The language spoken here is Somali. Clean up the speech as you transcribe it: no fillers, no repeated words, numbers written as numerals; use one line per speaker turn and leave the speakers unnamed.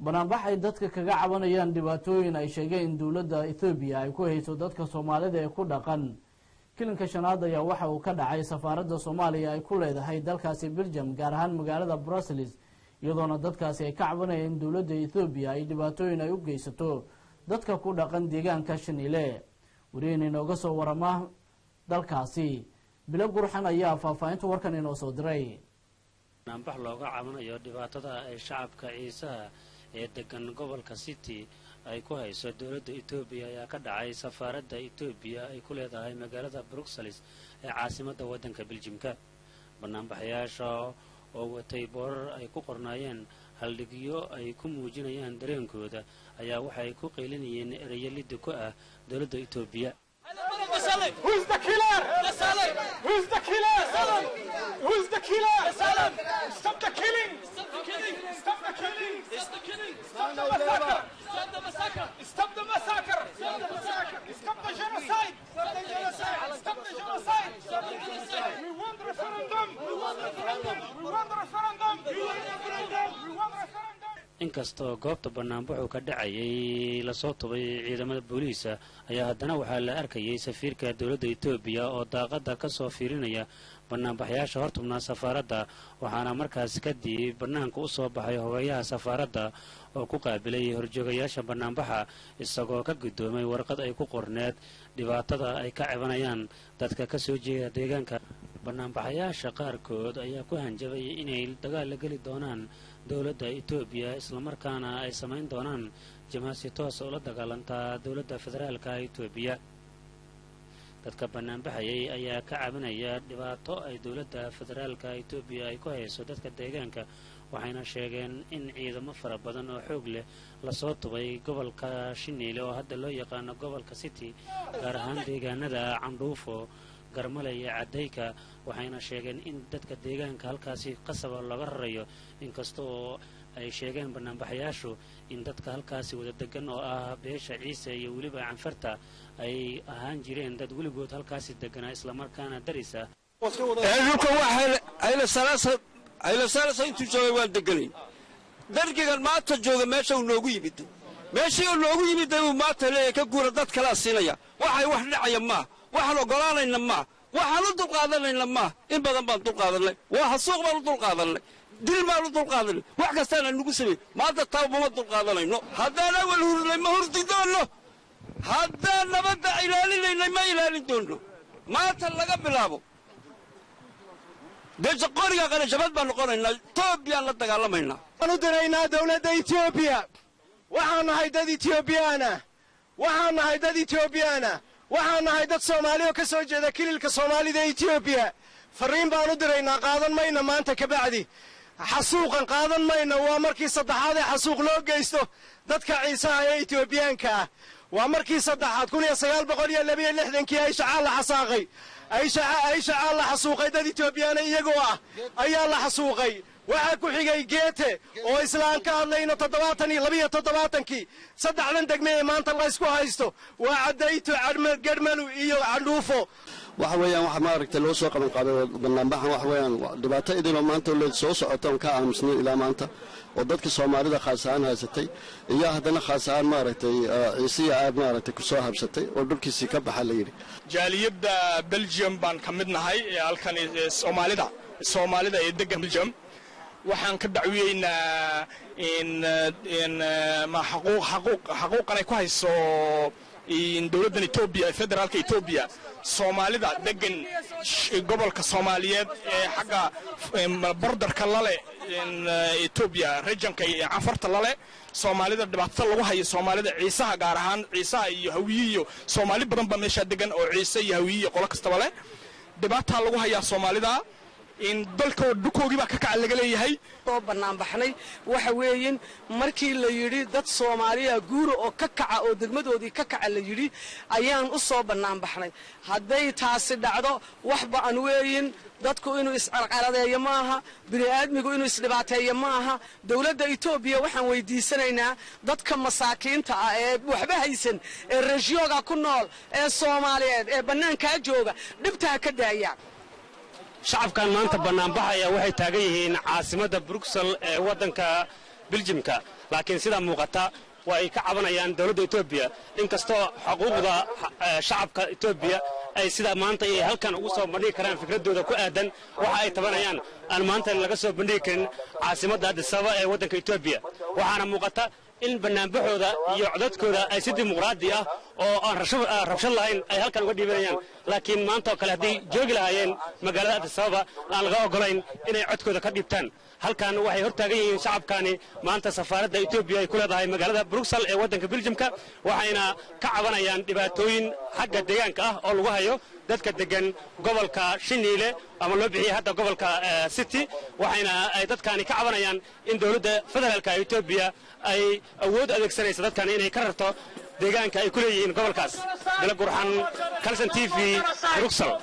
banaanbax ay dadka kaga cabanayaan dhibaatooyin ay sheegeen in dowladda Ethiopia ay ku hayso dadka Soomaalida ee ku dhaqan kilinka shanaad ayaa waxa uu ka dhacay safaaradda Soomaaliya ay ku leedahay dalkaasi Belgium gaar ahaan magaalada Brussels iyadoona dadkaasi ay ka cabanayeen in dowladda Ethiopia ay dhibaatooyin ay u geysato dadka ku dhaqan deegaanka Shanile wariyeen inooga soo warama dalkaasi bila gurxan ayaa faafahinta warkan inoo soo diray
banaanbax looga cabanayo dhibaatada ay shacabka ciisaha ee degan gobolka City ay ku hayso dowladda Ethiopia ayaa ka dhacay safaaradda Ethiopia ay ku leedahay magaalada Brussels ee caasimadda waddanka Belgiumka banaanbaxayaasha oo watay boorar ay ku qornaayeen haldhigyo ay ku muujinayaan dareenkooda ayaa waxay ku qeylinayeen erayo lid ku ah dowladda Ethiopia.
Who's the killer? Who's the killer? Who's the killer? Stop the killing! Stop the killing! Stop the killing! Stop the killing! Stop the massacre! Stop the massacre! Stop the massacre! Stop the massacre! Stop the genocide! Stop the genocide! Stop the genocide! Stop the genocide! We want referendum! We want referendum! We want referendum! We want referendum! We want referendum!
inkastoo goobta banaanbaxu ka dhacayay la soo tubay ciidamada booliska ayaa haddana waxaa la arkayay safiirka dowladda Ethiopia oo daaqada ka soo fiirinaya banaanbaxayaasha hortumna safaaradda waxaana markaas kadib banaanka u soo baxay hoogayaha safaaradda oo ku qaabilay horjoogayaasha banaanbaxa isagoo ka gudoomay warqad ay ku qorneed dhibaatada ay ka cabanayaan dadka ka soo jeeda deegaanka banaanbaxayaasha qaarkood ayaa ku hanjabay inay dagaal la gali doonaan dowladda Ethiopia isla markaana ay sameyn doonaan jamaasi toos oo la dagaalanta dowladda federaalka Ethiopia dadka banaanbaxayay ayaa ka cabanaya dhibaato ay dowladda federaalka Ethiopia ay ku hayso dadka deegaanka waxayna sheegeen in ciidamo fara badan oo xoog leh la soo tubay gobolka Shanile oo hadda loo yaqaan gobolka City gaar ahaan deegaanada Candhuufo garmale iyo cadayka waxayna sheegeen in dadka deegaanka halkaasi qasab laga rarayo inkastoo ay sheegeen banaanbaxayaashu in dadka halkaasi wada degan oo ah beesha Ciise iyo waliba Canfarta ay ahaan jireen dad waligood halkaasi degan isla markaana darisa
dhulka waxa ayla salaasa intuu joogay waan deganay dargigan maanta jooga meesha uu noogu yimid uu maanta leeyahay ka guura dad kala siinaya waxay wax dhacaya ma waxaan ogolaanayna ma waxaan u dulqaadanayna ma in badan baan dulqaadanay waa xasuuq baan u dulqaadanay dil baan u dulqaadanay wax kasta aan nagu sameey maanta taabuma dulqaadanayno haddana wal hurnay ma hurdi doono haddana nabadda ilaalinayna ma ilaalin doono maanta laga bilaabo deja qoriga qana shabad baan noqonaynaa Ethiopia la dagaalamayna
waxaan u diraynaa dawladda Ethiopia waxaan nahay dad Ethiopiana waxaan nahay dad Soomaaliya ka soo jeeda kililka Soomaalida Ethiopia fariin baan u diraynaa qaadan mayna maanta ka bacdi xasuuqan qaadan mayna waa markii saddexaad ee xasuuq loo geysto dadka ciisaha ee Ethiopianka waa markii saddexaad 1962 ay shacab la xasaaqay ay shacab la xasuuqay dad Ethiopiana iyagoo ah ayaa la xasuuqay waxa ku xigay geete oo islaan ka hadlayno 72 saddexdan degmee maanta la isku haysto waa cadayto garmalu iyo Candhuufo
waxa weeyaan waxa ma aragtay loo soo qaban qaaday banaanbaxan waxa weeyaan dhibaato idinoo maanta la soo socoto ka aamusnay ilaa maanta oo dadka Soomaalida khaas ahaan haysatay iyo haddana khaas ahaan ma aragtay ciisiya aad ma aragtay ku soo habsatay oo dhulkiisii ka baxa la yiri
jaaliyada Belgium baan ka mid nahay ee halkan Soomaalida ee degan Belgium waxaan ka dacweynaa in ma xaquuqan ay ku hayso in dowladda Ethiopia federaalka Ethiopia Soomaalida degan gobolka Soomaaliyeed ee xagga borderka lale in Ethiopia regionka iyo Canfarta lale Soomaalida dhibaato lagu hayo Soomaalida ciisaha gaar ahaan ciisaha iyo hawiye iyo Soomaali badan ba meesha degan oo ciise iyo hawiye qolo kasta leh dhibaato lagu hayaa Soomaalida in dalka dhulkoogii baa ka kac laga leeyahay
oo banaanbaxnay waxa weeyeen markii la yiri dad Soomaaliya guuro oo ka kaca oo degmadoodii ka kaca la yiri ayaan u soo banaanbaxnay haday taasi dhacdo waxba aan weeyeen dadku inuu iscalqaladeeyo maaha bini'aadmigu inuu isdhibaateeyo maaha dawladda Ethiopia waxaan weydiisanaynaa dadka masaakiinta ah ee waxba haysan ee rejiyoga ku nool ee Soomaaliyeed ee banaanka jooga dhibta ka daaya
shacabkan maanta banaanbaxaya waxay taagan yihiin caasimadda Brussels ee waddanka Belgiumka laakiin sida muuqata way ka cabanayaan dawladda Itoobiya inkastoo xuquuqda shacabka Itoobiya ay sida maanta ay halkan ugu soo bandhigi karaan fikradooda ku aadan waxa ay tabanayaan aan maanta laga soo bandhigi karin caasimadda Addis Ababa ee waddanka Itoobiya waxaana muuqata in banaanbaxooda iyo codadkooda ay si dimuqraadi ah oo aan rabshad lahayn ay halkan uga dhiibanayaan laakiin maanta oo kale haddii joogi lahaayeen magaalada Addis Ababa aan laga ogolayn inay codkooda ka dhiibtaan halkan waxay hortaagan yihiin shacabkani maanta safaaradda Itoobiya ay ku leedahay magaalada Brussels ee waddanka Belgiumka waxayna ka cabanayaan dhibaatooyin xagga deegaanka ah oo lagu hayo dadka degan gobolka Shiniile ama loo bixiyay hadda gobolka City waxayna ay dadkani ka cabanayaan in dawladda federaalka Itoobiya ay awood adeegsanayso dadkani inay ka rarto deegaanka ay ku leeyihiin gobolkaas dala gurxan Kalsan TV Brussels